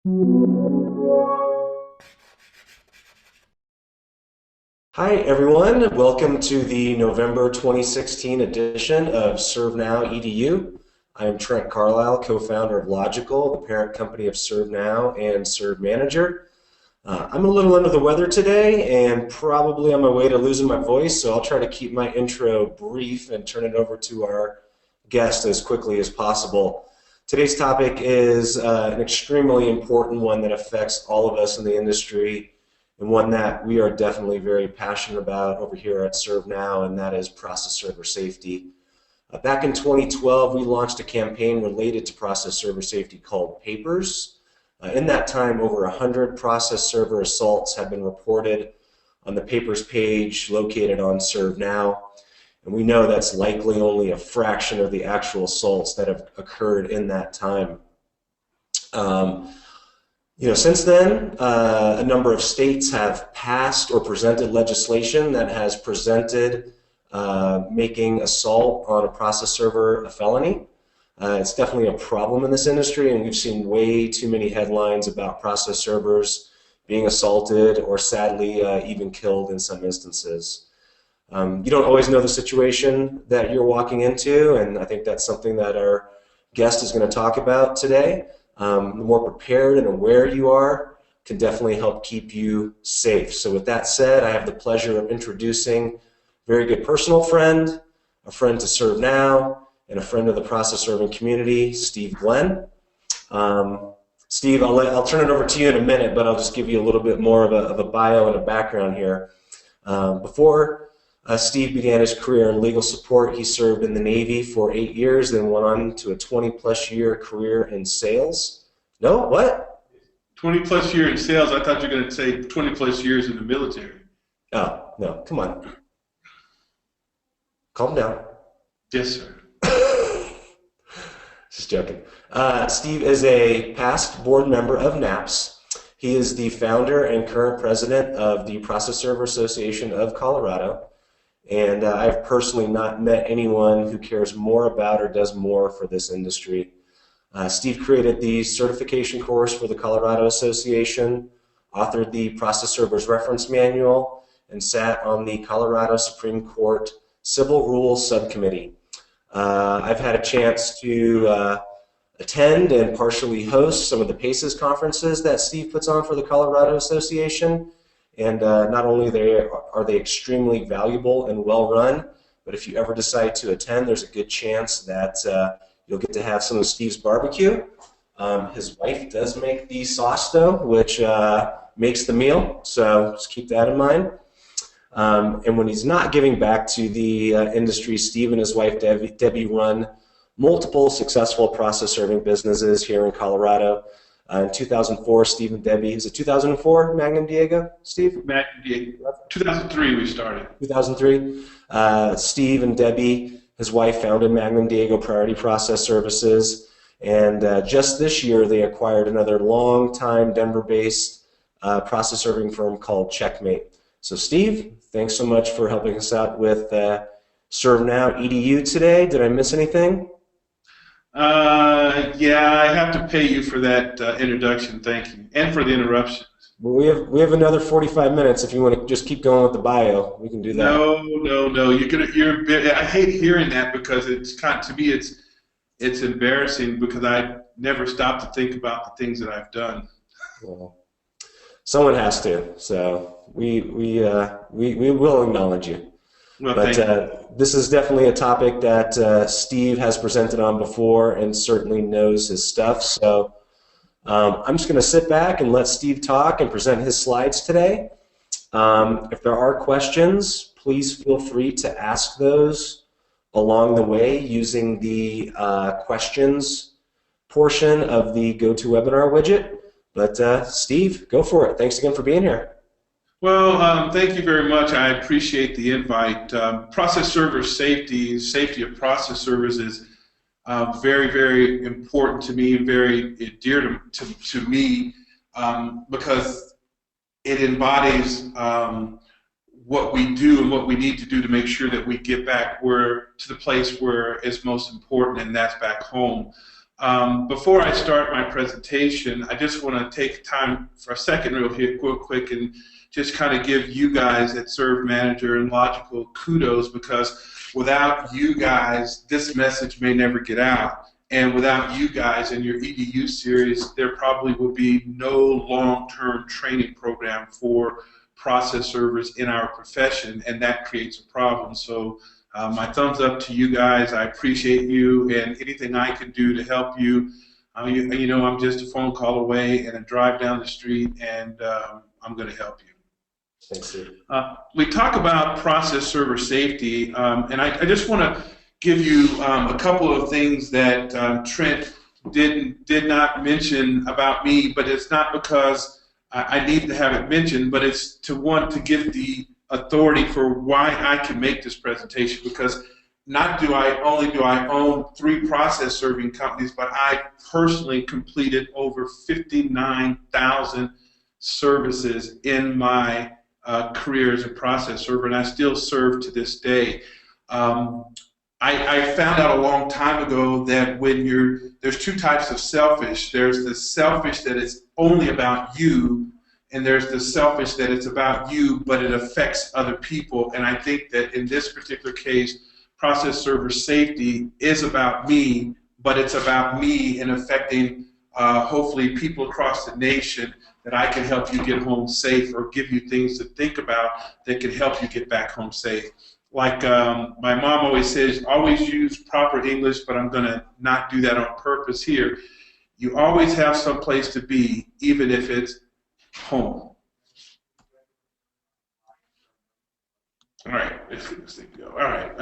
Hi, everyone. Welcome to the November 2016 edition of ServeNowEDU. I am Trent Carlisle, co-founder of Logical, the parent company of ServeNow and ServeManager. I'm a little under the weather today and probably on my way to losing my voice, so I'll try to keep my intro brief and turn it over to our guest as quickly as possible. Today's topic is an extremely important one that affects all of us in the industry, and one that we are definitely very passionate about over here at ServeNow, and that is process server safety. Back in 2012, we launched a campaign related to process server safety called Papers. In that time, over 100 process server assaults have been reported on the Papers page located on ServeNow, and we know that's likely only a fraction of the actual assaults that have occurred in that time. Since then, a number of states have passed or presented legislation that has presented making assault on a process server a felony. It's definitely a problem in this industry, and we've seen way too many headlines about process servers being assaulted or sadly even killed in some instances. You don't always know the situation that you're walking into, and I think that's something that our guest is going to talk about today. The more prepared and aware you are can definitely help keep you safe. So with that said, I have the pleasure of introducing a very good personal friend, a friend to ServeNow, and a friend of the process serving community, Steve Glenn. Steve, I'll turn it over to you in a minute, but I'll just give you a little bit more of a bio and a background here. Before Steve began his career in legal support, he served in the Navy for 8 years, then went on to a 20-plus year career in sales. No, what? 20-plus year in sales. I thought you were going to say 20-plus years in the military. Oh, no, come on. Calm down. Yes, sir. Just joking. Steve is a past board member of NAPS. He is the founder and current president of the Process Server Association of Colorado. And I've personally not met anyone who cares more about or does more for this industry. Steve created the certification course for the Colorado Association, authored the Process Servers Reference Manual, and sat on the Colorado Supreme Court Civil Rules Subcommittee. I've had a chance to attend and partially host some of the PACES conferences that Steve puts on for the Colorado Association. And not only are they extremely valuable and well run, but if you ever decide to attend, there's a good chance that you'll get to have some of Steve's barbecue. His wife does make the sauce though, which makes the meal, so just keep that in mind. And when he's not giving back to the industry, Steve and his wife Debbie run multiple successful process serving businesses here in Colorado. In 2004, Steve and Debbie, is it 2004, Magnum Diego, Steve? Magnum Diego. 2003 we started. 2003. Steve and Debbie, his wife, founded Magnum Diego Priority Process Services. And just this year, they acquired another long-time Denver-based process serving firm called Checkmate. So Steve, thanks so much for helping us out with ServeNowEDU today. Did I miss anything? Yeah, I have to pay you for that introduction. Thank you, and for the interruptions. Well, we have another 45 minutes. If you want to just keep going with the bio, we can do that. No. I hate hearing that because to me it's embarrassing because I never stop to think about the things that I've done. Well, someone has to, so we will acknowledge you. Well, but this is definitely a topic that Steve has presented on before and certainly knows his stuff. So I'm just going to sit back and let Steve talk and present his slides today. If there are questions, please feel free to ask those along the way using the questions portion of the GoToWebinar widget. But Steve, go for it. Thanks again for being here. Well, thank you very much. I appreciate the invite. Process server safety of process servers is very, very important to me and very dear to me because it embodies what we do and what we need to do to make sure that we get back to the place where it's most important, and that's back home. Before I start my presentation, I just want to take time for a second real quick and just kind of give you guys at Serve Manager and Logical kudos, because without you guys, this message may never get out. And without you guys and your EDU series, there probably will be no long-term training program for process servers in our profession, and that creates a problem. So my thumbs up to you guys. I appreciate you, and anything I can do to help you. You know, I'm just a phone call away and a drive down the street, and I'm going to help you. Thanks, Steve. We talk about process server safety, and I just want to give you a couple of things that Trent did not mention about me, but it's not because I need to have it mentioned, but it's to give the authority for why I can make this presentation, because not only do I own 3 process serving companies, but I personally completed over 59,000 services in my career as a process server, and I still serve to this day. I found out a long time ago that when there's 2 types of selfish. There's the selfish that is only about you, and there's the selfish that it's about you, but it affects other people. And I think that in this particular case, process server safety is about me, but it's about me and affecting hopefully people across the nation, that I can help you get home safe or give you things to think about that can help you get back home safe. Like my mom always says, always use proper English, but I'm going to not do that on purpose here. You always have some place to be, even if it's home. All right, let's see this thing go. All right,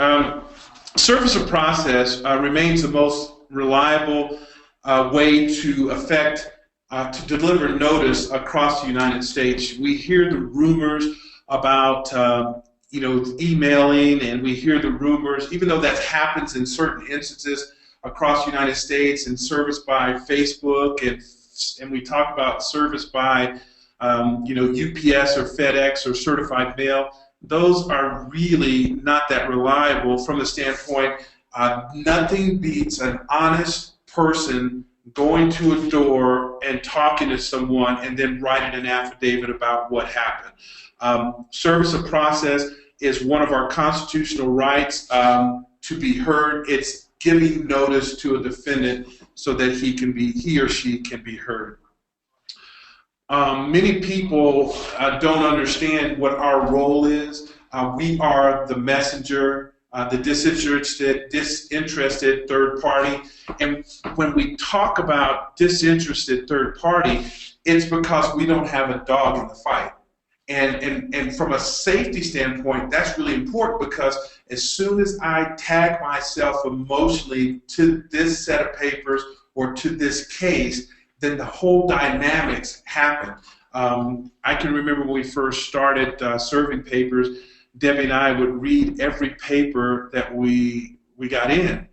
service of process remains the most reliable way to deliver notice across the United States. We hear the rumors about emailing, and we hear the rumors, even though that happens in certain instances across the United States, and service by Facebook, and we talk about service by UPS or FedEx or certified mail. Those are really not that reliable from the standpoint, nothing beats an honest person going to a door and talking to someone and then writing an affidavit about what happened. Service of process is one of our constitutional rights to be heard. It's giving notice to a defendant so that he or she can be heard. Many people don't understand what our role is. We are the messenger, the disinterested third party. And when we talk about disinterested third party, it's because we don't have a dog in the fight. And from a safety standpoint, that's really important, because as soon as I tag myself emotionally to this set of papers or to this case, then the whole dynamics happen. I can remember when we first started serving papers, Debbie and I would read every paper that we got in.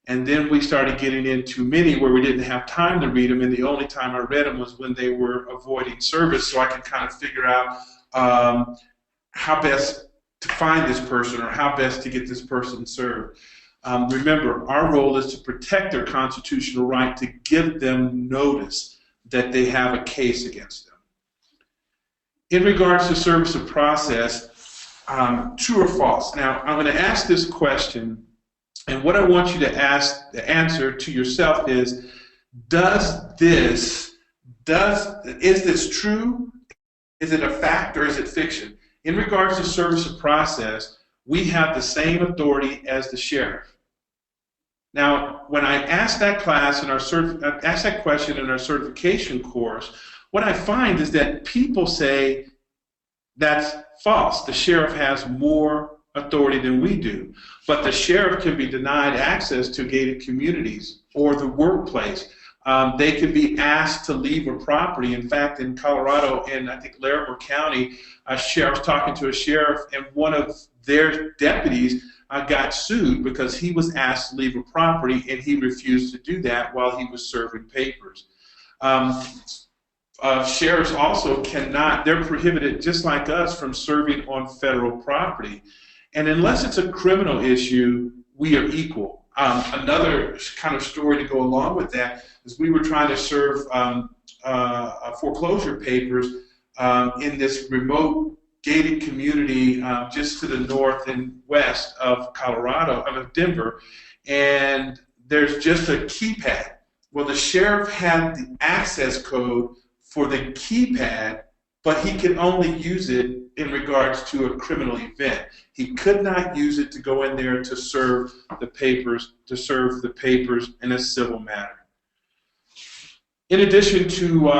And then we started getting into many where we didn't have time to read them, and the only time I read them was when they were avoiding service, so I could kind of figure out how best to find this person or how best to get this person served. Remember, our role is to protect their constitutional right to give them notice that they have a case against them. In regards to service of process, true or false? Now, I'm going to ask this question, and what I want you to answer to yourself is, is this true? Is it a fact, or is it fiction? In regards to service of process, we have the same authority as the sheriff. Now, when I asked that question in our certification course, what I find is that people say that's false. The sheriff has more authority than we do. But the sheriff can be denied access to gated communities or the workplace. They can be asked to leave a property. In fact, in Colorado, in I think Larimer County, I was talking to a sheriff, and one of their deputies got sued because he was asked to leave a property and he refused to do that while he was serving papers. Sheriffs also cannot, they're prohibited just like us from serving on federal property. And unless it's a criminal issue, we are equal. Another kind of story to go along with that is we were trying to serve foreclosure papers in this remote gated community just to the north and west of Colorado, of Denver, and there's just a keypad. Well, the sheriff had the access code for the keypad, but he could only use it in regards to a criminal event. He could not use it to go in there to serve the papers, in a civil matter. In addition to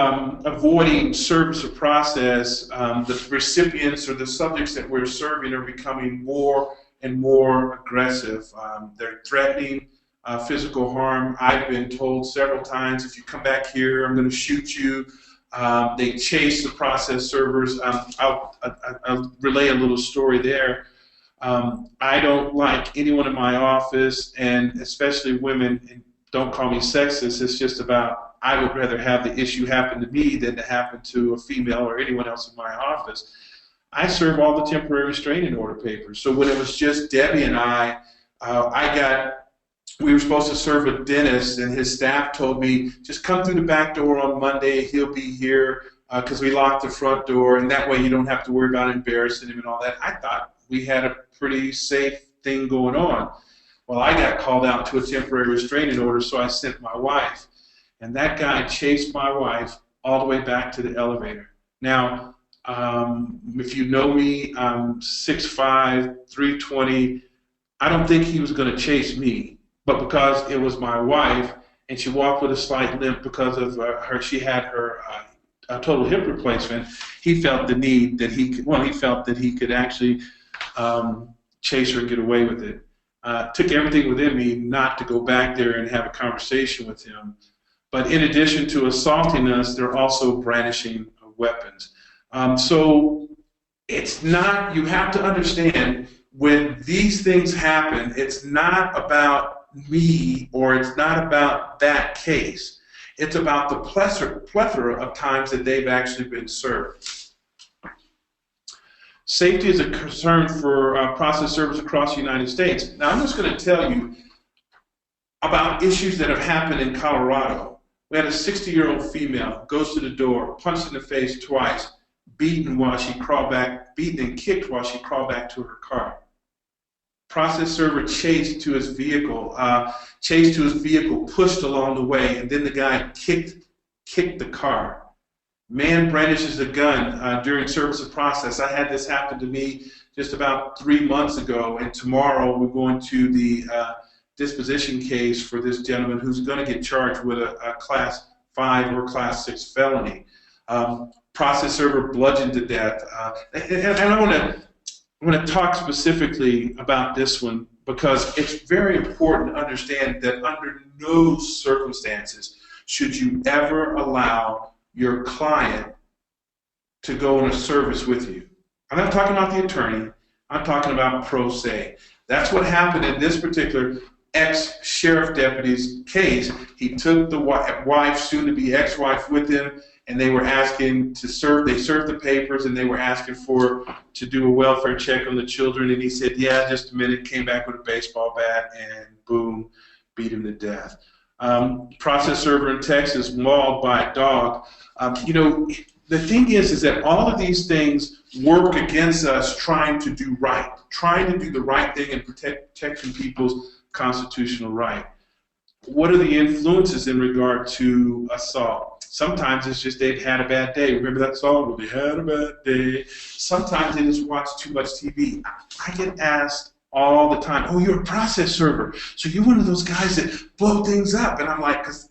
avoiding service or process, the recipients or the subjects that we're serving are becoming more and more aggressive. They're threatening physical harm. I've been told several times, if you come back here, I'm going to shoot you. They chase the process servers. I'll relay a little story there. I don't like anyone in my office, and especially women, and don't call me sexist, it's just about I would rather have the issue happen to me than to happen to a female or anyone else in my office. I serve all the temporary restraining order papers. So when it was just Debbie and we were supposed to serve a dentist, and his staff told me, just come through the back door on Monday, he'll be here, because we locked the front door, and that way you don't have to worry about embarrassing him and all that. I thought we had a pretty safe thing going on. Well, I got called out to a temporary restraining order, so I sent my wife. And that guy chased my wife all the way back to the elevator. Now, if you know me, I'm 6'5", 320. I don't think he was going to chase me, but because it was my wife, and she walked with a slight limp because of she had her total hip replacement, he felt the need that he could actually chase her and get away with it. Took everything within me not to go back there and have a conversation with him. But in addition to assaulting us, they're also brandishing weapons. So it's not, you have to understand, when these things happen, it's not about me or it's not about that case. It's about the plethora of times that they've actually been served. Safety is a concern for process servers across the United States. Now, I'm just going to tell you about issues that have happened in Colorado. We had a 60-year-old female, goes to the door, punched in the face twice, beaten and kicked while she crawled back to her car. Process server chased to his vehicle, pushed along the way, and then the guy kicked the car. Man brandishes a gun during service of process. I had this happen to me just about 3 months ago, and tomorrow we're going to the disposition case for this gentleman who's going to get charged with a Class 5 or Class 6 felony. Process server bludgeoned to death. And I want to talk specifically about this one because it's very important to understand that under no circumstances should you ever allow your client to go on a service with you. I'm not talking about the attorney. I'm talking about pro se. That's what happened in this particular ex-sheriff deputy's case. He took the wife, soon-to-be ex-wife, with him, and they were asking to serve. They served the papers, and they were asking to do a welfare check on the children. And he said, "Yeah, just a minute." Came back with a baseball bat, and boom, beat him to death. Process server in Texas mauled by a dog. The thing is that all of these things work against us trying to do right, trying to do the right thing and protecting people's constitutional right. What are the influences in regard to assault? Sometimes it's just they've had a bad day. Remember that song, "Well, they had a bad day"? Sometimes they just watch too much TV. I get asked all the time, "Oh, you're a process server, so you're one of those guys that blow things up." And I'm like, because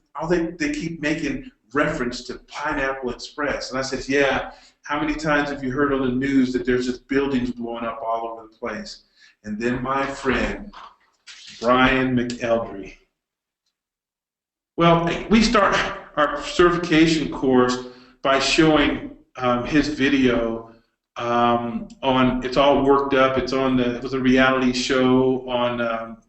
they keep making reference to Pineapple Express. And I said, "Yeah, how many times have you heard on the news that there's just buildings blowing up all over the place?" And then my friend, Brian McElderry. Well, we start our certification course by showing his video on, it's all worked up, it was a reality show on,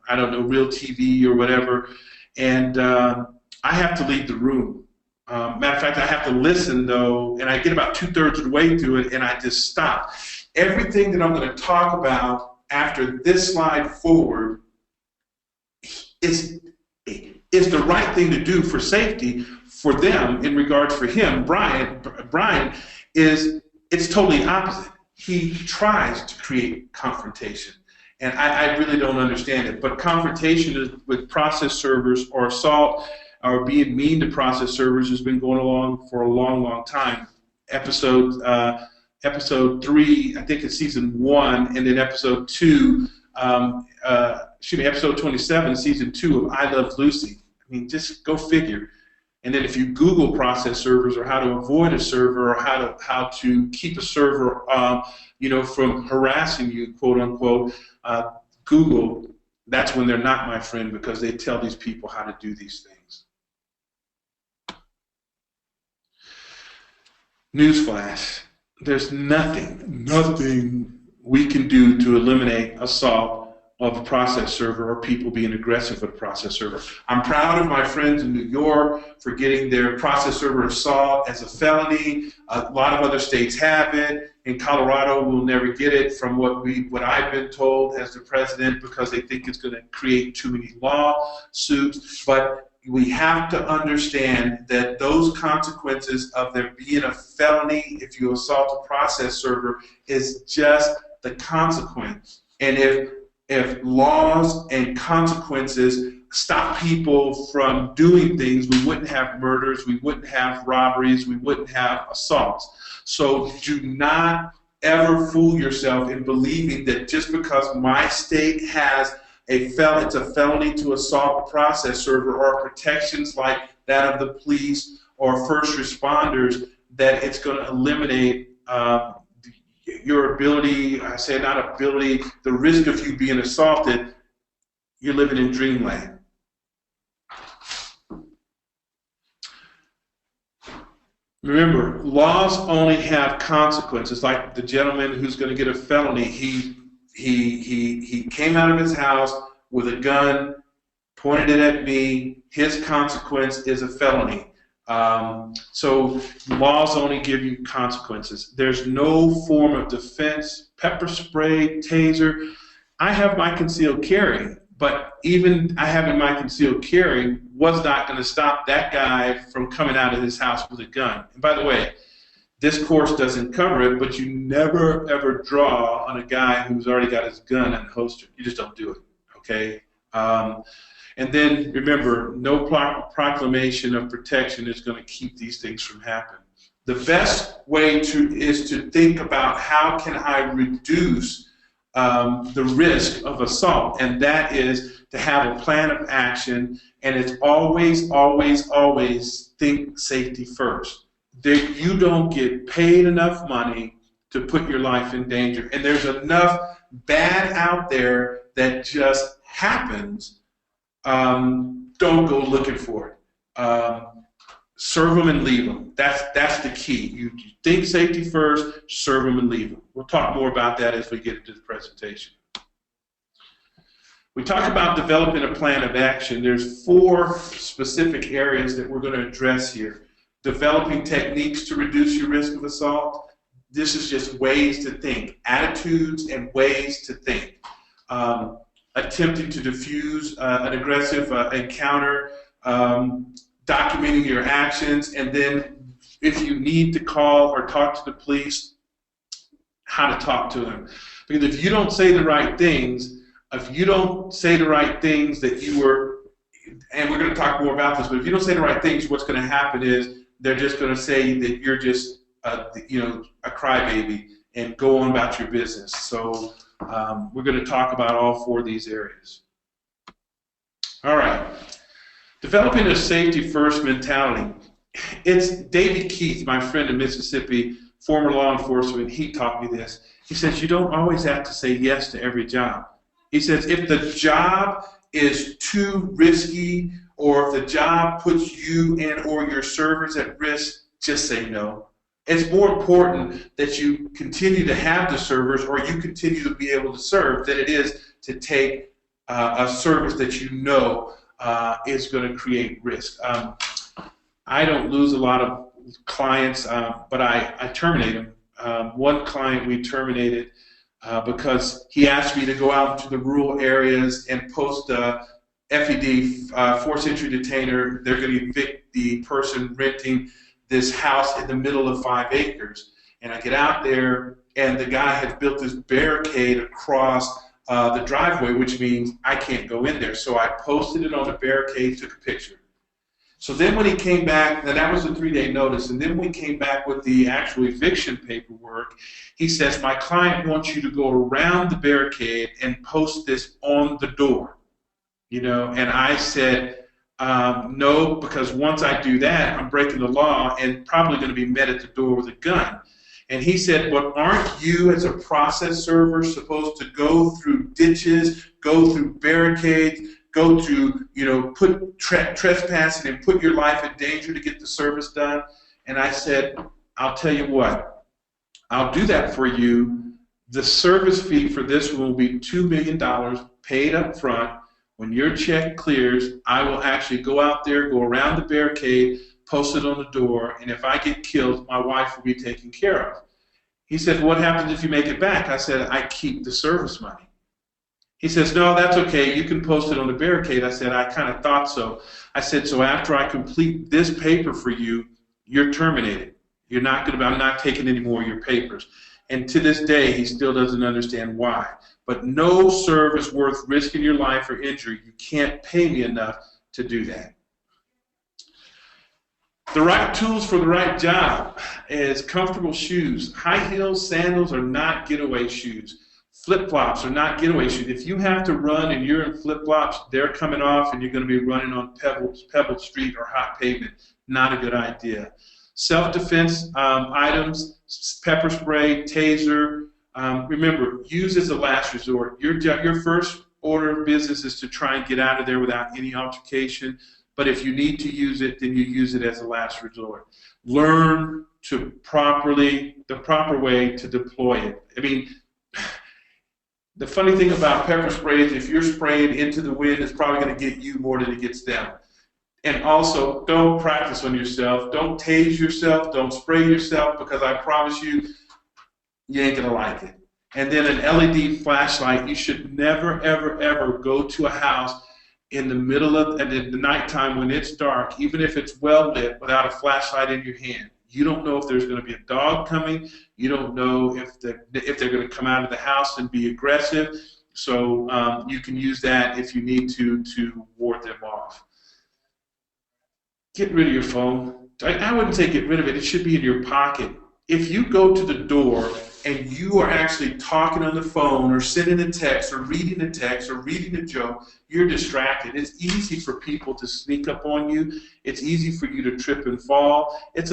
I don't know, Real TV or whatever, and I have to leave the room. Matter of fact, I have to listen, though, and I get about 2/3 of the way through it, and I just stop. Everything that I'm going to talk about after this slide forward is the right thing to do for safety for them in regards for him. Brian is, it's totally opposite. He tries to create confrontation. And I really don't understand it. But confrontation is, with process servers or assault or being mean to process servers has been going along for a long, long time. Episode 3, I think it's season 1, and then episode 2, episode 27, season 2 of I Love Lucy. I mean, just go figure. And then if you Google process servers or how to avoid a server or how to keep a server, from harassing you, quote unquote, Google, that's when they're not my friend, because they tell these people how to do these things. Newsflash, there's nothing we can do to eliminate assault of a process server or people being aggressive with a process server. I'm proud of my friends in New York for getting their process server assault as a felony. A lot of other states have it. In Colorado, we'll never get it from what I've been told as the president, because they think it's going to create too many lawsuits. But we have to understand that those consequences of there being a felony if you assault a process server is just the consequence. And if laws and consequences stop people from doing things, we wouldn't have murders, we wouldn't have robberies, we wouldn't have assaults. So do not ever fool yourself in believing that just because my state has it's a felony to assault a process server, or protections like that of the police or first responders, that it's going to eliminate your ability, I say not ability, the risk of you being assaulted. You're living in dreamland. Remember, laws only have consequences. Like the gentleman who's going to get a felony, he came out of his house with a gun, pointed it at me. His consequence is a felony. So laws only give you consequences. There's no form of defense, pepper spray, taser. I have my concealed carry, but even I having my concealed carry was not going to stop that guy from coming out of his house with a gun. And by the way, this course doesn't cover it, but you never ever draw on a guy who's already got his gun and holster. You just don't do it, okay? And then remember, no proclamation of protection is going to keep these things from happening. The best way is to think about how can I reduce the risk of assault, and that is to have a plan of action, and it's always, always, always think safety first. You don't get paid enough money to put your life in danger, and there's enough bad out there that just happens. Don't go looking for it. Serve them and leave them. That's the key. You think safety first, serve them and leave them. We'll talk more about that as we get into the presentation. We talk about developing a plan of action. There's 4 specific areas that we're going to address here. Developing techniques to reduce your risk of assault. This is just ways to think, attitudes and ways to think. Attempting to diffuse an aggressive encounter, documenting your actions, and then if you need to call or talk to the police, how to talk to them. Because if you don't say the right things, that you were, and we're going to talk more about this, but if you don't say the right things, what's going to happen is they're just going to say that you're just a crybaby and go on about your business. So we're going to talk about all 4 of these areas. All right. Developing a safety first mentality. It's David Keith, my friend in Mississippi, former law enforcement. He taught me this. He says you don't always have to say yes to every job. He says if the job is too risky, or if the job puts you and or your servers at risk, just say no. It's more important that you continue to have the servers, or you continue to be able to serve, than it is to take a service that you know is going to create risk. I don't lose a lot of clients, but I terminate them. One client we terminated because he asked me to go out into the rural areas and post FED, forced entry detainer. They're going to evict the person renting this house in the middle of 5 acres. And I get out there, and the guy has built this barricade across the driveway, which means I can't go in there. So I posted it on the barricade, took a picture. So then when he came back, now that was a 3-day notice, and then when we came back with the actual eviction paperwork, he says, my client wants you to go around the barricade and post this on the door. You know, and I said, no, because once I do that, I'm breaking the law and probably going to be met at the door with a gun. And he said, but aren't you as a process server supposed to go through ditches, go through barricades, go through, you know, put trespassing and put your life in danger to get the service done? And I said, I'll tell you what, I'll do that for you. The service fee for this will be $2 million paid up front. When your check clears, I will actually go out there, go around the barricade, post it on the door, and if I get killed, my wife will be taken care of. He said, what happens if you make it back? I said, I keep the service money. He says, no, that's okay. You can post it on the barricade. I said, I kind of thought so. I said, so after I complete this paper for you, you're terminated. You're not going to, I'm not taking any more of your papers. And to this day, he still doesn't understand why. But no service worth risking your life or injury. You can't pay me enough to do that. The right tools for the right job is comfortable shoes. High heels, sandals are not getaway shoes. Flip-flops are not getaway shoes. If you have to run and you're in flip-flops, they're coming off and you're going to be running on pebbled street or hot pavement. Not a good idea. Self-defense items, pepper spray, taser. Remember, use as a last resort. Your first order of business is to try and get out of there without any altercation. But if you need to use it, then you use it as a last resort. Learn to the proper way to deploy it. I mean, the funny thing about pepper spray is if you're spraying into the wind, it's probably going to get you more than it gets them. And also, don't practice on yourself. Don't tase yourself. Don't spray yourself, because I promise you, you ain't going to like it. And then an LED flashlight. You should never, ever, ever go to a house in the middle of and in the nighttime when it's dark, even if it's well lit, without a flashlight in your hand. You don't know if there's going to be a dog coming. You don't know if they're going to come out of the house and be aggressive. So you can use that if you need to ward them off. Get rid of your phone. I wouldn't say get rid of it. It should be in your pocket. If you go to the door and you are actually talking on the phone or sending a text or reading a text or reading a joke, you're distracted. It's easy for people to sneak up on you. It's easy for you to trip and fall. It's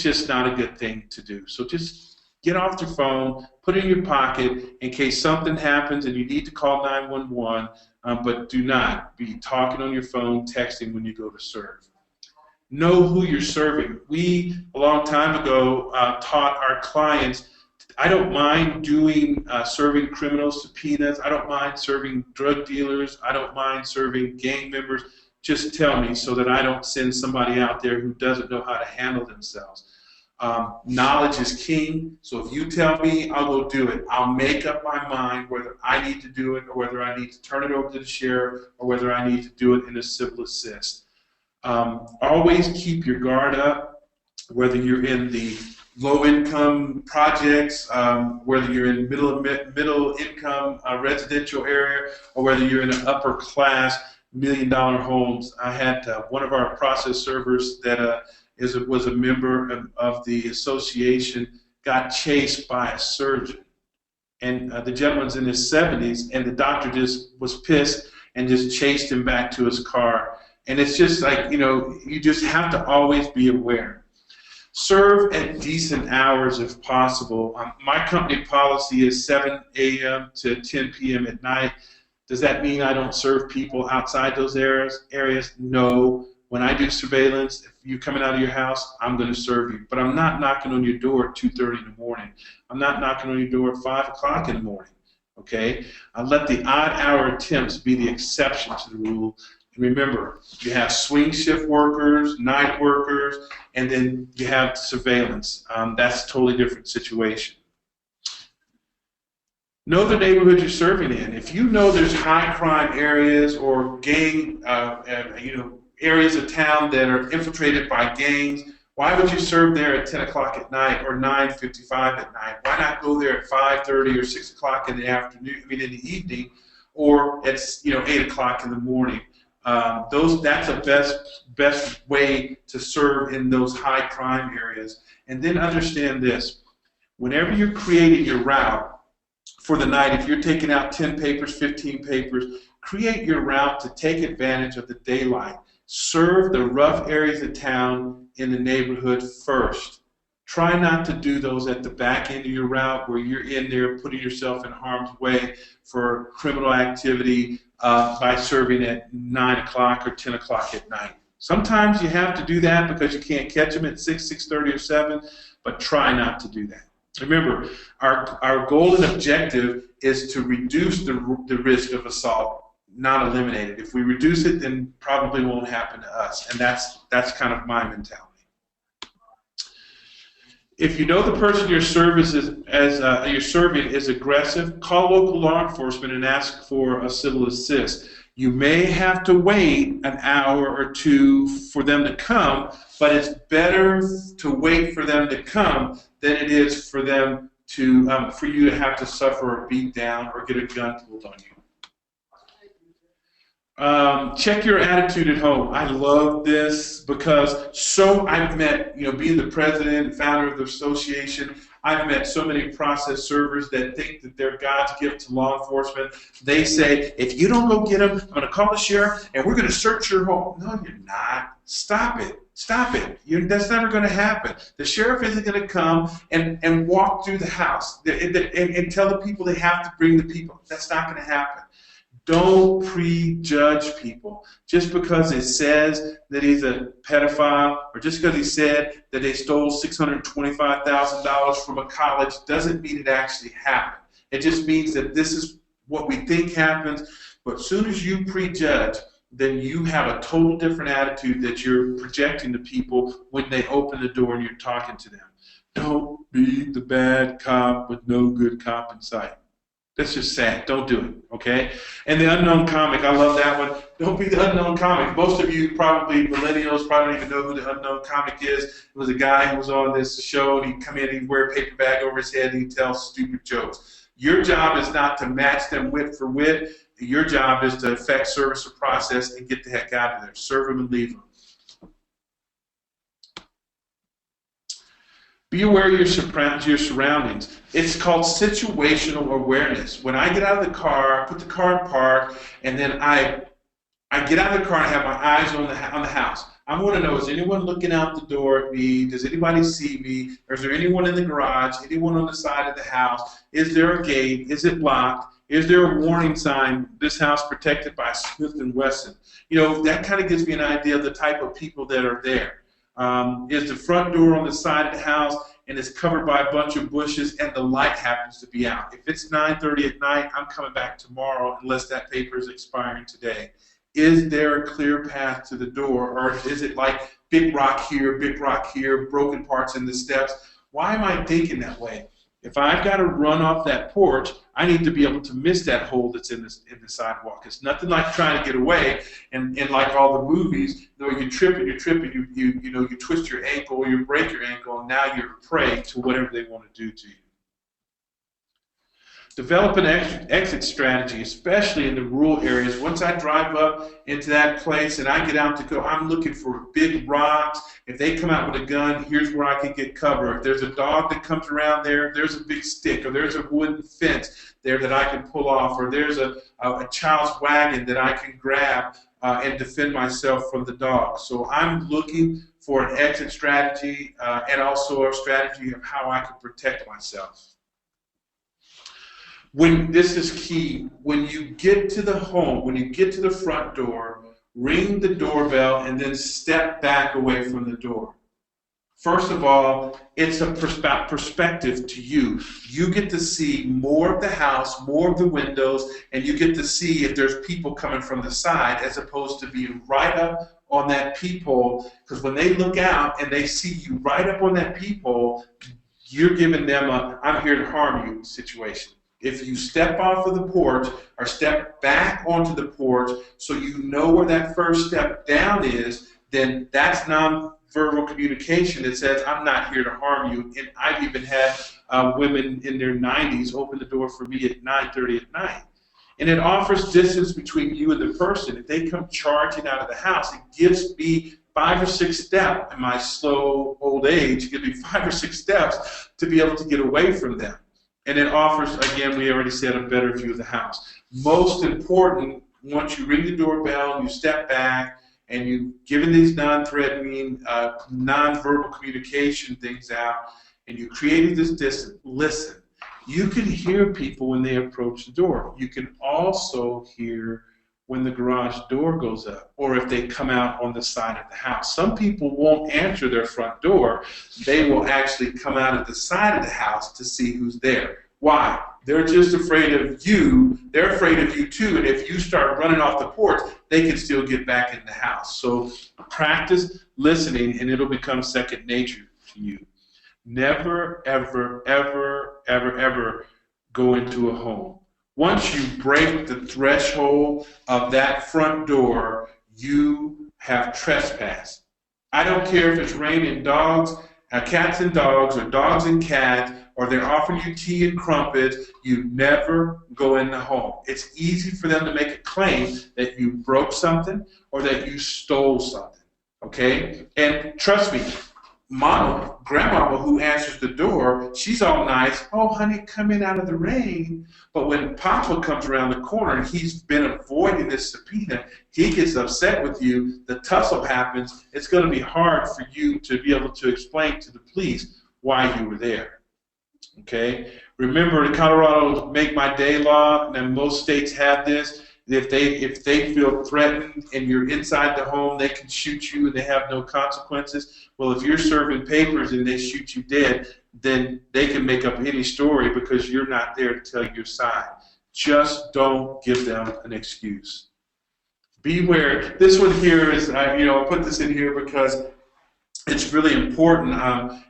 just not a good thing to do. So just get off your phone, put it in your pocket in case something happens and you need to call 911, but do not be talking on your phone, texting when you go to serve. Know who you're serving. We, a long time ago, taught our clients, I don't mind serving criminals subpoenas. I don't mind serving drug dealers. I don't mind serving gang members. Just tell me so that I don't send somebody out there who doesn't know how to handle themselves. Knowledge is king, so if you tell me, I'll go do it. I'll make up my mind whether I need to do it or whether I need to turn it over to the sheriff or whether I need to do it in a civil assist. Always keep your guard up, whether you're in the low-income projects, whether you're in middle-income residential area, or whether you're in an upper-class million-dollar homes. I had one of our process servers that was a member of the association got chased by a surgeon. And the gentleman's in his 70s, and the doctor just was pissed and just chased him back to his car. And it's just like, you just have to always be aware. Serve at decent hours if possible. My company policy is 7 a.m. to 10 p.m. at night. Does that mean I don't serve people outside those areas? No. When I do surveillance, if you're coming out of your house, I'm going to serve you. But I'm not knocking on your door at 2:30 in the morning. I'm not knocking on your door at 5 o'clock in the morning. Okay? I'll let the odd hour attempts be the exception to the rule. Remember, you have swing shift workers, night workers, and then you have surveillance. That's a totally different situation. Know the neighborhood you're serving in. If you know there's high crime areas or gang, areas of town that are infiltrated by gangs, why would you serve there at 10 o'clock at night or 9:55 at night? Why not go there at 5:30 or 6 o'clock in the afternoon, in the evening, or at 8 o'clock in the morning? That's a best way to serve in those high crime areas. And then understand this: whenever you're creating your route for the night, if you're taking out 10 papers, 15 papers, create your route to take advantage of the daylight. Serve the rough areas of town in the neighborhood first. Try not to do those at the back end of your route where you're in there putting yourself in harm's way for criminal activity by serving at 9 o'clock or 10 o'clock at night. Sometimes you have to do that because you can't catch them at 6, 6:30, or 7, but try not to do that. Remember, our goal and objective is to reduce the risk of assault, not eliminate it. If we reduce it, then probably won't happen to us, and that's kind of my mentality. If you know the person you're serving is aggressive, call local law enforcement and ask for a civil assist. You may have to wait an hour or two for them to come, but it's better to wait for them to come than it is for them to for you to have to suffer a beat down or get a gun pulled on you. Check your attitude at home. I love this because I've met, being the president and founder of the association, I've met so many process servers that think that they're God's gift to law enforcement. They say, if you don't go get them, I'm going to call the sheriff and we're going to search your home. No, you're not. Stop it. Stop it. That's never going to happen. The sheriff isn't going to come and walk through the house and tell the people they have to bring the people. That's not going to happen. Don't prejudge people. Just because it says that he's a pedophile or just because he said that they stole $625,000 from a college doesn't mean it actually happened. It just means that this is what we think happens. But as soon as you prejudge, then you have a total different attitude that you're projecting to people when they open the door and you're talking to them. Don't be the bad cop with no good cop in sight. That's just sad. Don't do it, okay? And the unknown comic, I love that one. Don't be the unknown comic. Most of you, probably millennials, probably don't even know who the unknown comic is. It was a guy who was on this show, and he'd come in and he'd wear a paper bag over his head, and he'd tell stupid jokes. Your job is not to match them wit for wit. Your job is to affect service or process and get the heck out of there. Serve them and leave them. Be aware of your surroundings. It's called situational awareness. When I get out of the car, put the car in park, and then I get out of the car and I have my eyes on the house. I want to know, is anyone looking out the door at me? Does anybody see me? Or is there anyone in the garage? Anyone on the side of the house? Is there a gate? Is it locked? Is there a warning sign, this house protected by Smith & Wesson? That kind of gives me an idea of the type of people that are there. Is the front door on the side of the house and it's covered by a bunch of bushes and the light happens to be out? If it's 9:30 at night, I'm coming back tomorrow unless that paper is expiring today. Is there a clear path to the door, or is it like big rock here, broken parts in the steps? Why am I thinking that way? If I've got to run off that porch, I need to be able to miss that hole that's in the sidewalk. It's nothing like trying to get away, and like all the movies, you trip and you twist your ankle or you break your ankle, and now you're a prey to whatever they want to do to you. Develop an exit strategy, especially in the rural areas. Once I drive up into that place and I get out to go, I'm looking for big rocks. If they come out with a gun, here's where I can get cover. If there's a dog that comes around there, there's a big stick, or there's a wooden fence there that I can pull off, or there's a child's wagon that I can grab and defend myself from the dog. So I'm looking for an exit strategy and also a strategy of how I can protect myself. This is key, when you get to the home, when you get to the front door, ring the doorbell and then step back away from the door. First of all, it's a perspective to you. You get to see more of the house, more of the windows, and you get to see if there's people coming from the side as opposed to being right up on that peephole, because when they look out and they see you right up on that peephole, you're giving them a I'm here to harm you situation. If you step off of the porch or step back onto the porch so you know where that first step down is, then that's nonverbal communication that says, I'm not here to harm you. And I've even had women in their 90s open the door for me at 9:30 at night. And it offers distance between you and the person. If they come charging out of the house, it gives me 5 or 6 steps. In my slow old age, it gives me 5 or 6 steps to be able to get away from them. And it offers, again, we already said, a better view of the house. Most important, once you ring the doorbell, you step back, and you've given these non-threatening, non-verbal communication things out, and you created this distance, listen. You can hear people when they approach the door. You can also hear when the garage door goes up, or if they come out on the side of the house. Some people won't answer their front door. They will actually come out of the side of the house to see who's there. Why? They're just afraid of you. They're afraid of you too, and if you start running off the porch, they can still get back in the house. So practice listening, and it'll become second nature to you. Never, ever, ever, ever, ever go into a home. Once you break the threshold of that front door, you have trespassed. I don't care if it's raining dogs, cats and dogs, or dogs and cats, or they're offering you tea and crumpets. You never go in the home. It's easy for them to make a claim that you broke something or that you stole something, okay? And trust me, Mama, grandmama who answers the door, she's all nice. Oh, honey, come in out of the rain. But when Papa comes around the corner and he's been avoiding this subpoena, he gets upset with you. The tussle happens. It's going to be hard for you to be able to explain to the police why you were there. Okay? Remember, the Colorado Make My Day law, and most states have this. If they feel threatened and you're inside the home, they can shoot you and they have no consequences. Well, if you're serving papers and they shoot you dead, then they can make up any story because you're not there to tell your side. Just don't give them an excuse. Beware. This one here is, I put this in here because it's really important.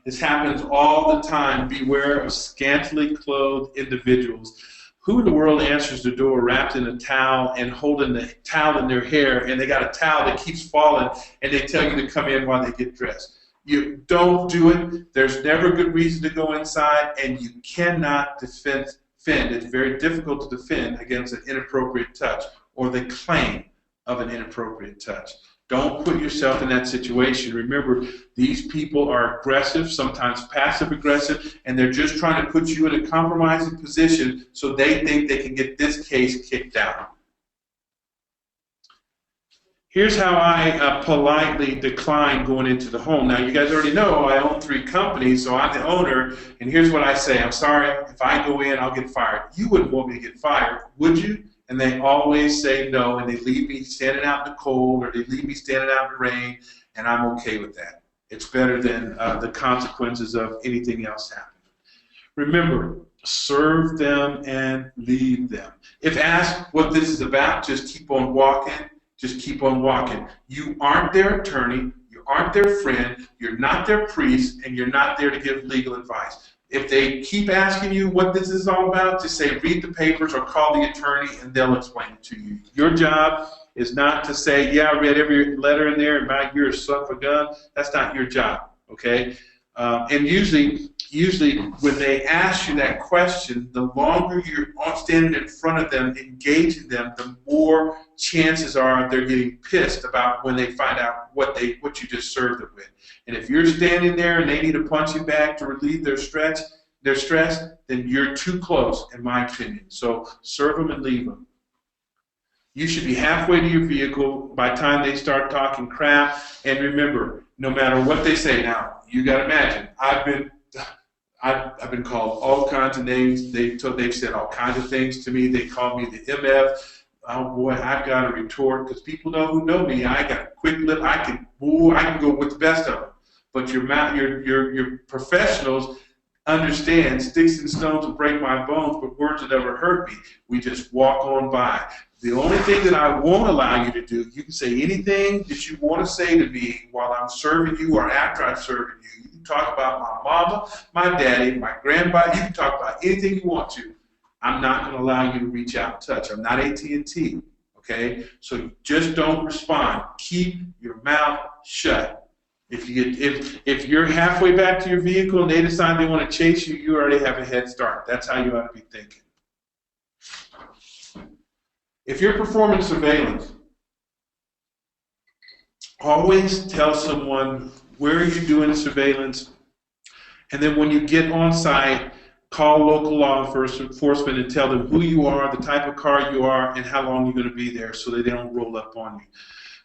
This happens all the time. Beware of scantily clothed individuals. Who in the world answers the door wrapped in a towel and holding the towel in their hair, and they got a towel that keeps falling, and they tell you to come in while they get dressed? You don't do it. There's never a good reason to go inside, and you cannot defend. It's very difficult to defend against an inappropriate touch or the claim of an inappropriate touch. Don't put yourself in that situation. Remember, these people are aggressive, sometimes passive-aggressive, and they're just trying to put you in a compromising position so they think they can get this case kicked out. Here's how I politely decline going into the home. Now, you guys already know I own 3 companies, so I'm the owner, and here's what I say. I'm sorry, if I go in, I'll get fired. You wouldn't want me to get fired, would you? And they always say no, and they leave me standing out in the cold, or they leave me standing out in the rain, and I'm okay with that. It's better than the consequences of anything else happening. Remember, serve them and leave them. If asked what this is about, just keep on walking. Just keep on walking. You aren't their attorney, you aren't their friend, you're not their priest, and you're not there to give legal advice. If they keep asking you what this is all about, just say read the papers or call the attorney and they'll explain it to you. Your job is not to say, yeah, I read every letter in there and now you're a son of a gun. That's not your job, okay? And usually when they ask you that question, the longer you're standing in front of them, engaging them, the more chances are they're getting pissed about when they find out what you just served them with. And if you're standing there and they need a punching bag to relieve their stress, then you're too close, in my opinion. So serve them and leave them. You should be halfway to your vehicle by the time they start talking crap. And remember, no matter what they say, now you got to imagine, I've been called all kinds of names. They've said all kinds of things to me. They call me the MF. Oh boy, I've got to retort because people who know me. I got a quick lip. I can go with the best of them. But your professionals understand sticks and stones will break my bones, but words will never hurt me. We just walk on by. The only thing that I won't allow you to do, you can say anything that you want to say to me while I'm serving you or after I'm serving you. You can talk about my mama, my daddy, my grandpa. You can talk about anything you want to. I'm not going to allow you to reach out and touch. I'm not AT&T, okay? So just don't respond. Keep your mouth shut. If you're halfway back to your vehicle and they decide they want to chase you, you already have a head start. That's how you ought to be thinking. If you're performing surveillance, always tell someone where you're doing surveillance, and then when you get on site, call local law enforcement and tell them who you are, the type of car you are, and how long you're going to be there so that they don't roll up on you.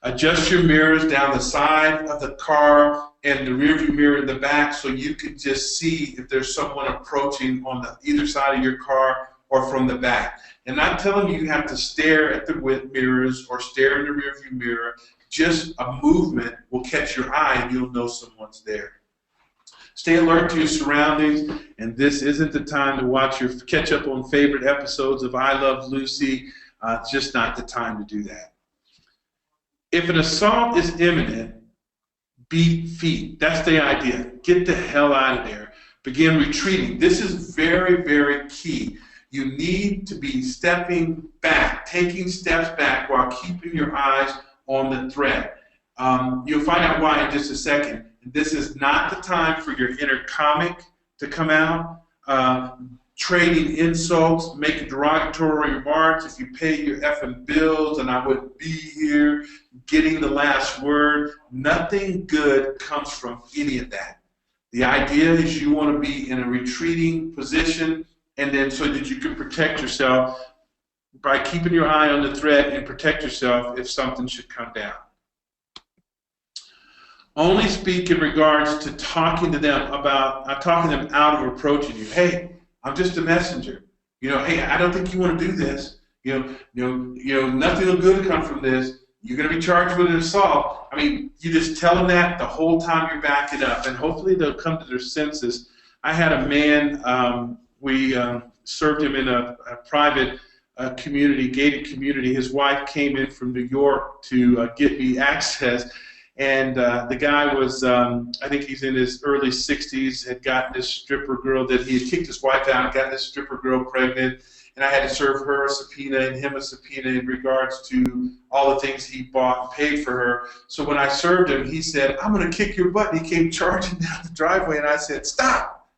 Adjust your mirrors down the side of the car and the rearview mirror in the back so you can just see if there's someone approaching on the either side of your car or from the back. And I'm telling you have to stare at the mirrors or stare in the rearview mirror. Just a movement will catch your eye and you'll know someone's there. Stay alert to your surroundings, and this isn't the time to catch up on favorite episodes of I Love Lucy. It's just not the time to do that. If an assault is imminent, beat feet. That's the idea. Get the hell out of there. Begin retreating. This is very, very key. You need to be stepping back, taking steps back while keeping your eyes on the threat. You'll find out why in just a second. This is not the time for your inner comic to come out, trading insults, making derogatory remarks. If you pay your effing bills and I wouldn't be here, getting the last word. Nothing good comes from any of that. The idea is you want to be in a retreating position, and then so that you can protect yourself by keeping your eye on the threat and protect yourself if something should come down. Only speak in regards to talking to them out of approaching you. Hey, I'm just a messenger. Hey, I don't think you want to do this. Nothing will good come from this. You're going to be charged with an assault. I mean, you just tell them that the whole time you're backing up, and hopefully they'll come to their senses. I had a man, we served him in a private community, gated community. His wife came in from New York to get me access. And the guy was, I think he's in his early 60s, had gotten this stripper girl that he had kicked his wife out and got this stripper girl pregnant. And I had to serve her a subpoena and him a subpoena in regards to all the things he bought and paid for her. So when I served him, he said, I'm going to kick your butt. And he came charging down the driveway. And I said, stop.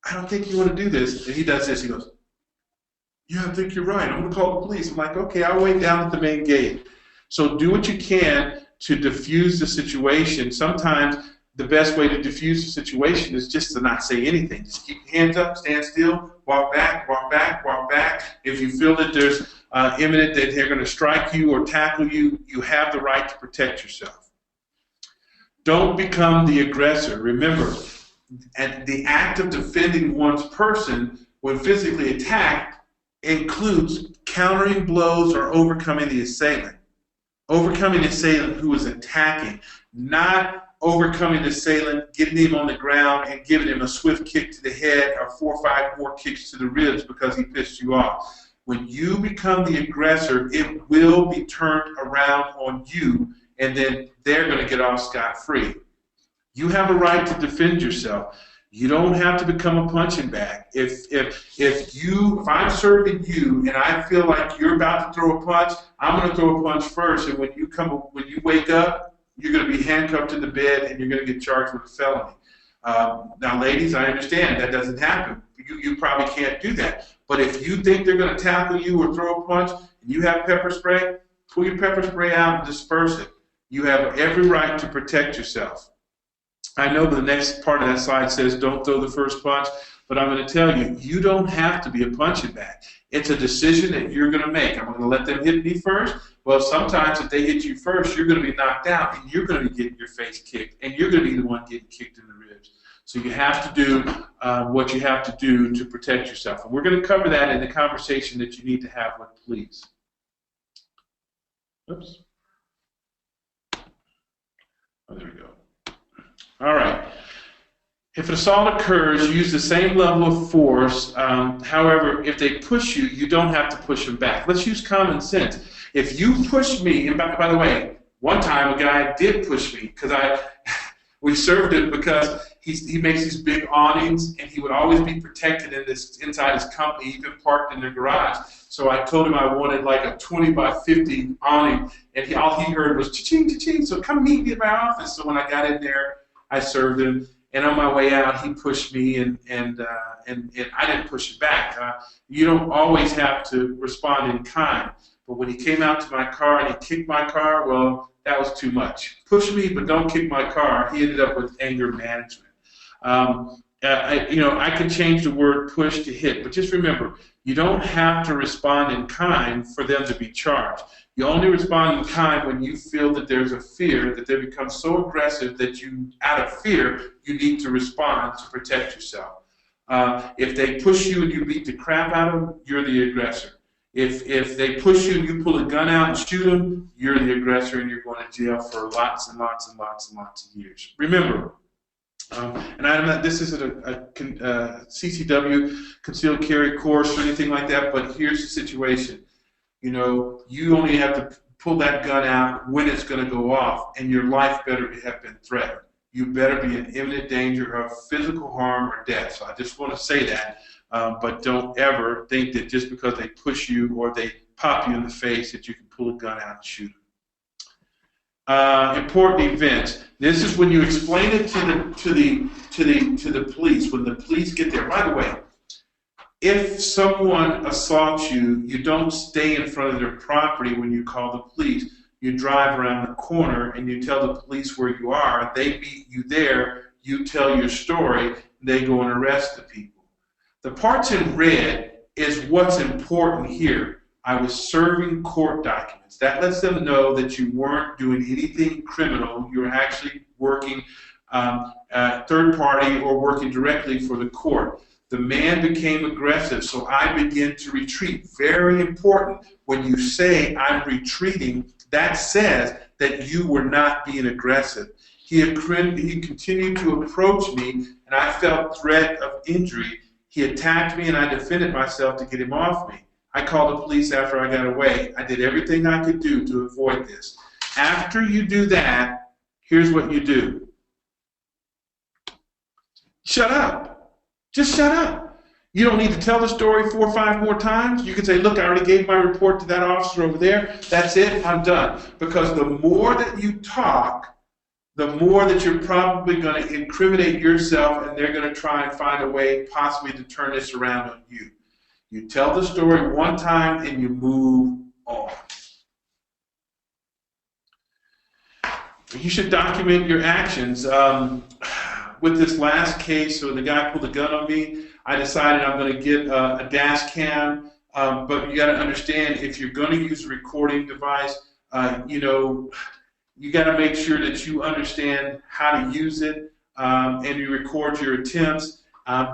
I don't think you want to do this. And he does this. He goes, yeah, I think you're right. I'm going to call the police. I'm like, okay, I'll wait down at the main gate. So do what you can to diffuse the situation. Sometimes the best way to diffuse the situation is just to not say anything. Just keep your hands up, stand still, walk back, walk back, walk back. If you feel that there's imminent that they're going to strike you or tackle you, you have the right to protect yourself. Don't become the aggressor. Remember, the act of defending one's person when physically attacked includes countering blows or overcoming the assailant. Overcoming the assailant who is attacking, not overcoming the assailant, getting him on the ground and giving him a swift kick to the head or 4 or 5 more kicks to the ribs because he pissed you off. When you become the aggressor, it will be turned around on you, and then they're going to get off scot-free. You have a right to defend yourself. You don't have to become a punching bag. If I'm serving you and I feel like you're about to throw a punch, I'm going to throw a punch first. And when you wake up, you're going to be handcuffed to the bed and you're going to get charged with a felony. Now, ladies, I understand that doesn't happen. You probably can't do that. But if you think they're going to tackle you or throw a punch and you have pepper spray, pull your pepper spray out and disperse it. You have every right to protect yourself. I know the next part of that slide says don't throw the first punch, but I'm going to tell you, you don't have to be a punching bag. It's a decision that you're going to make. I'm going to let them hit me first. Well, sometimes if they hit you first, you're going to be knocked out, and you're going to be getting your face kicked, and you're going to be the one getting kicked in the ribs. So you have to do what you have to do to protect yourself. And we're going to cover that in the conversation that you need to have with police. Oops. Oh, there we go. All right. If an assault occurs, use the same level of force. However, if they push you, you don't have to push them back. Let's use common sense. If you push me, and by the way, one time a guy did push me because we served it because he makes these big awnings, and he would always be protected inside his company, even parked in the garage. So I told him I wanted like a 20 by 50 awning, and all he heard was cha-ching, cha-ching. So come meet me at my office. So when I got in there, I served him, and on my way out, he pushed me, and I didn't push him back. You don't always have to respond in kind, but when he came out to my car and he kicked my car, well, that was too much. Push me, but don't kick my car. He ended up with anger management. I could change the word push to hit, but just remember, you don't have to respond in kind for them to be charged. You only respond in kind when you feel that there's a fear, that they become so aggressive that you, out of fear, you need to respond to protect yourself. If they push you and you beat the crap out of them, you're the aggressor. If they push you and you pull a gun out and shoot them, you're the aggressor and you're going to jail for lots and lots and lots and lots of years. Remember, this isn't a CCW, concealed carry course or anything like that, but here's the situation. You only have to pull that gun out when it's going to go off, and your life better have been threatened. You better be in imminent danger of physical harm or death. So I just want to say that, but don't ever think that just because they push you or they pop you in the face that you can pull a gun out and shoot them. Important events. This is when you explain it to the police. When the police get there. By the way, if someone assaults you, you don't stay in front of their property when you call the police. You drive around the corner and you tell the police where you are. They meet you there. You tell your story. They go and arrest the people. The parts in red is what's important here. I was serving court documents. That lets them know that you weren't doing anything criminal. You were actually working third party or working directly for the court. The man became aggressive, so I began to retreat. Very important. When you say I'm retreating, that says that you were not being aggressive. He continued to approach me, and I felt threat of injury. He attacked me, and I defended myself to get him off me. I called the police after I got away. I did everything I could do to avoid this. After you do that, here's what you do. Shut up. Just shut up. You don't need to tell the story 4 or 5 more times. You can say, look, I already gave my report to that officer over there. That's it. I'm done. Because the more that you talk, the more that you're probably going to incriminate yourself, and they're going to try and find a way possibly to turn this around on you. You tell the story one time and you move on. You should document your actions. With this last case, so the guy pulled a gun on me, I decided I'm going to get a dash cam. But you got to understand, if you're going to use a recording device, you got to make sure that you understand how to use it, and you record your attempts.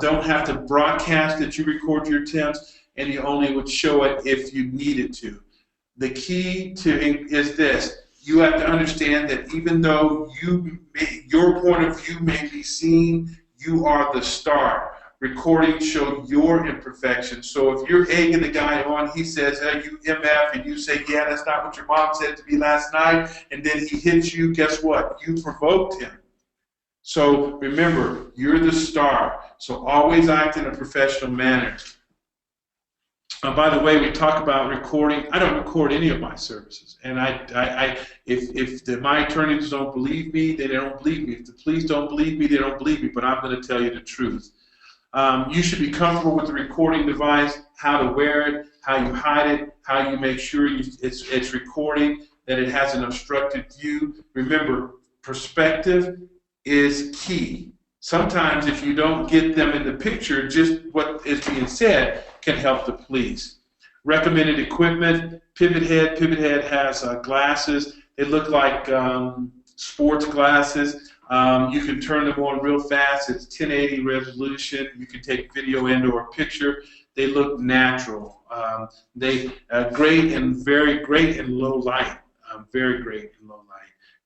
Don't have to broadcast that you record your attempts, and you only would show it if you needed to. The key is this. You have to understand that even though your point of view may be seen, you are the star. Recordings show your imperfections. So if you're egging the guy on, he says, hey, you MF, and you say, yeah, that's not what your mom said to me last night, and then he hits you, guess what? You provoked him. So remember, you're the star. So always act in a professional manner. By the way, we talk about recording. I don't record any of my services, and if my attorneys don't believe me, they don't believe me. If the police don't believe me, they don't believe me. But I'm going to tell you the truth. You should be comfortable with the recording device, how to wear it, how you hide it, how you make sure it's recording, that it has an obstructed view. Remember, perspective is key. Sometimes if you don't get them in the picture, just what is being said can help the police. Recommended equipment, pivot head. Pivot head has glasses. They look like sports glasses. You can turn them on real fast. It's 1080 resolution. You can take video and/or picture. They look natural. They great and very great in low light. Very great in low light.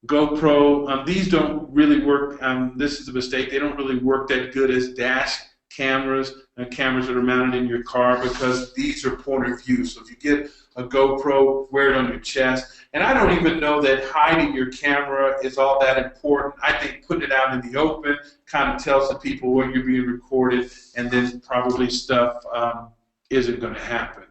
GoPro. These don't really work. This is a mistake. They don't really work that good as dash cameras and cameras that are mounted in your car, because these are point of view. So if you get a GoPro, wear it on your chest. And I don't even know that hiding your camera is all that important. I think putting it out in the open kind of tells the people when you're being recorded, and then probably stuff isn't going to happen.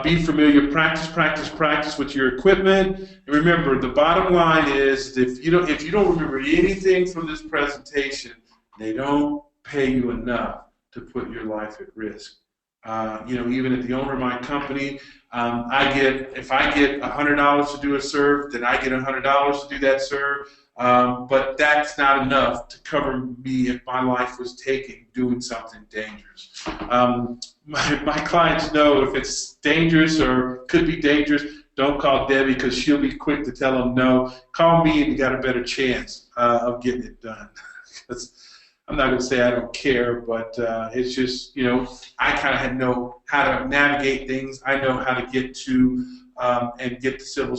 Be familiar, practice with your equipment. And remember, the bottom line is if you don't remember anything from this presentation, they don't pay you enough to put your life at risk. Even at the owner of my company, if I get $100 to do a serve, then I get $100 to do that serve. But that's not enough to cover me if my life was taken doing something dangerous. My clients know if it's dangerous or could be dangerous, don't call Debbie, because she'll be quick to tell them no. Call me and you got a better chance of getting it done. I'm not going to say I don't care, but it's just, I kind of know how to navigate things. I know how to get to and get the civil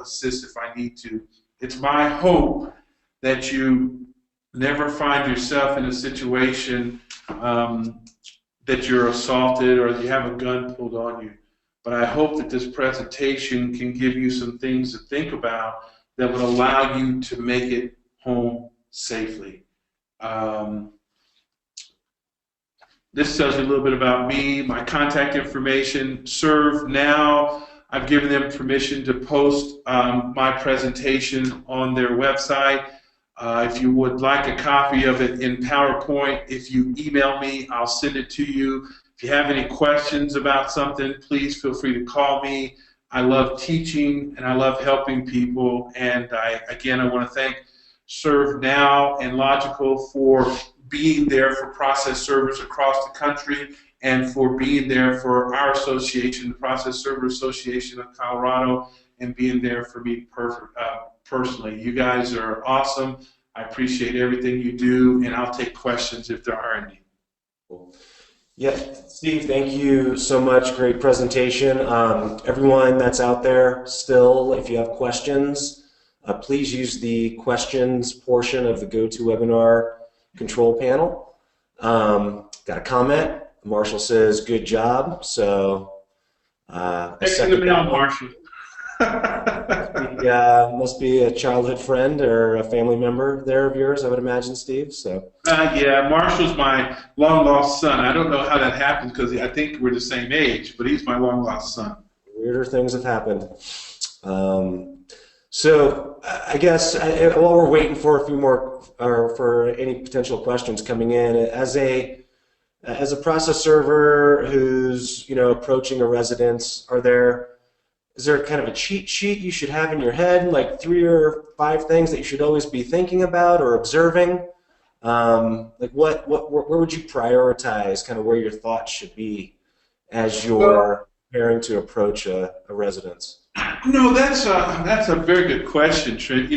assist if I need to. It's my hope that you never find yourself in a situation that you're assaulted or you have a gun pulled on you. But I hope that this presentation can give you some things to think about that would allow you to make it home safely. This tells you a little bit about me, my contact information. ServeNow, I've given them permission to post my presentation on their website. If you would like a copy of it in PowerPoint, if you email me, I'll send it to you. If you have any questions about something, please feel free to call me. I love teaching and I love helping people. And I want to thank ServeNow and Logical for being there for process servers across the country and for being there for our association, the Process Server Association of Colorado, and being there for me personally. You guys are awesome. I appreciate everything you do, and I'll take questions if there are any. Yeah, Steve, thank you so much. Great presentation. Everyone that's out there still, if you have questions, please use the questions portion of the GoToWebinar control panel. Got a comment. Marshall says, good job. So, Thanks in the mail, Marshall. Must be a childhood friend or a family member there of yours, I would imagine, Steve. So. Yeah, Marshall's my long-lost son. I don't know how that happens because I think we're the same age, but he's my long-lost son. Weirder things have happened. So I guess while we're waiting for a few more, or for any potential questions coming in, as a process server who's approaching a residence, is there kind of a cheat sheet you should have in your head, like 3 or 5 things that you should always be thinking about or observing? Like where would you prioritize, kind of where your thoughts should be as you're preparing to approach a residence? No, that's a very good question, Trent.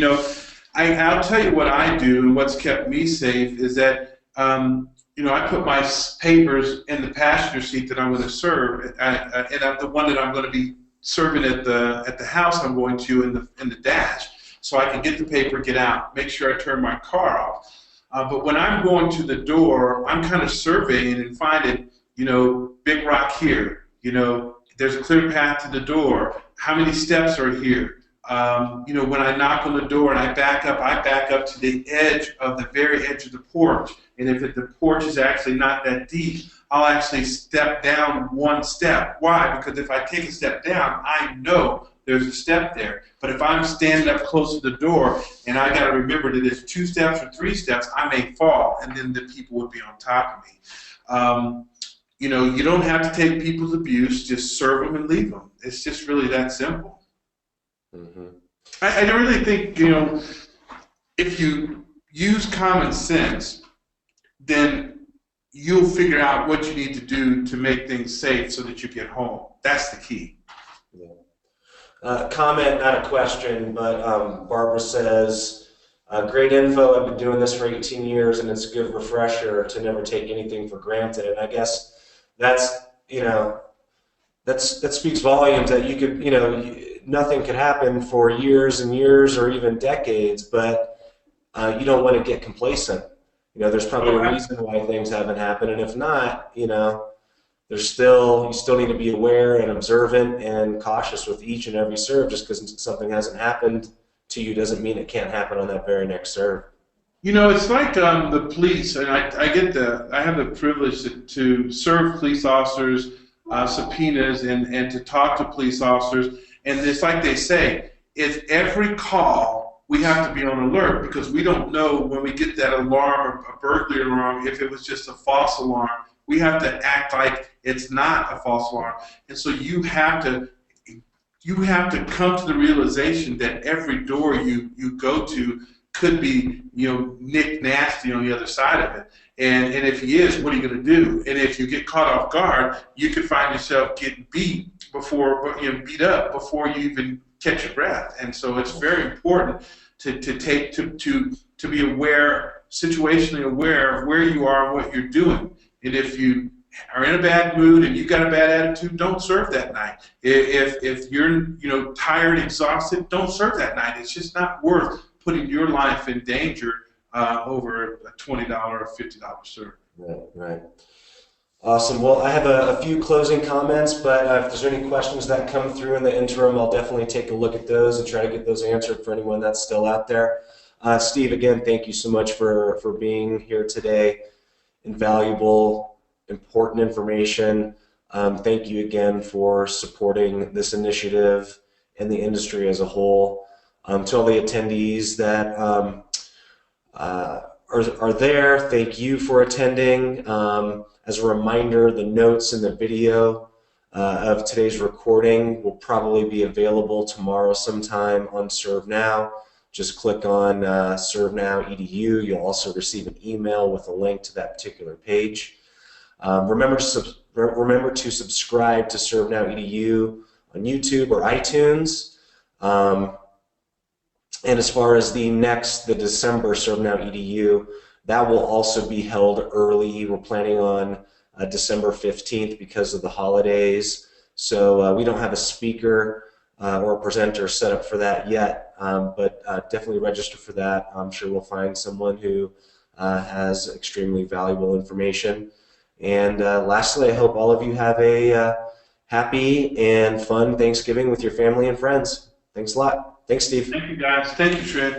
I'll tell you what I do and what's kept me safe is that I put my papers in the passenger seat that I'm going to serve, and the one that I'm going to be serving at the house I'm going to in the dash, so I can get the paper, get out, make sure I turn my car off. But when I'm going to the door, I'm kind of surveying and finding, big rock here. There's a clear path to the door. How many steps are here? When I knock on the door and I back up to the very edge of the porch. And if the porch is actually not that deep, I'll actually step down 1 step. Why? Because if I take a step down, I know there's a step there. But if I'm standing up close to the door and I got to remember that it's 2 steps or 3 steps, I may fall, and then the people would be on top of me. You don't have to take people's abuse, just serve them and leave them. It's just really that simple. Mm-hmm. I really think, if you use common sense, then you'll figure out what you need to do to make things safe so that you get home. That's the key. Yeah. Comment, not a question, but Barbara says, great info. I've been doing this for 18 years, and it's a good refresher to never take anything for granted. And I guess that speaks volumes that you could, nothing could happen for years and years or even decades, but you don't want to get complacent. there's probably Oh, a reason why things haven't happened, and if not, you still need to be aware and observant and cautious with each and every serve. Just because something hasn't happened to you doesn't mean it can't happen on that very next serve. It's like the police, and I have the privilege to serve police officers, subpoenas, and to talk to police officers. And it's like they say, it's every call we have to be on alert because we don't know when we get that alarm, a burglary alarm, if it was just a false alarm. We have to act like it's not a false alarm, and so you have to come to the realization that every door you go to could be, Nick Nasty on the other side of it. And if he is, what are you going to do? And if you get caught off guard, you could find yourself getting beat up before you even catch your breath. And so it's very important to be aware, situationally aware of where you are and what you're doing. And if you are in a bad mood and you've got a bad attitude, don't serve that night. If you're tired, exhausted, don't serve that night. It's just not worth putting your life in danger over a $20 or $50 serve. Right, right. Awesome. Well, I have a few closing comments, but if there's any questions that come through in the interim, I'll definitely take a look at those and try to get those answered for anyone that's still out there. Steve, again, thank you so much for being here today. Invaluable, important information. Thank you again for supporting this initiative and the industry as a whole. To all the attendees that are there, thank you for attending. As a reminder, the notes and the video of today's recording will probably be available tomorrow sometime on ServeNow. Just click on ServeNowEDU. You'll also receive an email with a link to that particular page. Remember to subscribe to ServeNowEDU on YouTube or iTunes. And as far as the December ServeNowEDU, that will also be held early. We're planning on December 15th because of the holidays. So we don't have a speaker or a presenter set up for that yet, but definitely register for that. I'm sure we'll find someone who has extremely valuable information. And lastly, I hope all of you have a happy and fun Thanksgiving with your family and friends. Thanks a lot. Thanks, Steve. Thank you, guys. Thank you, Trent.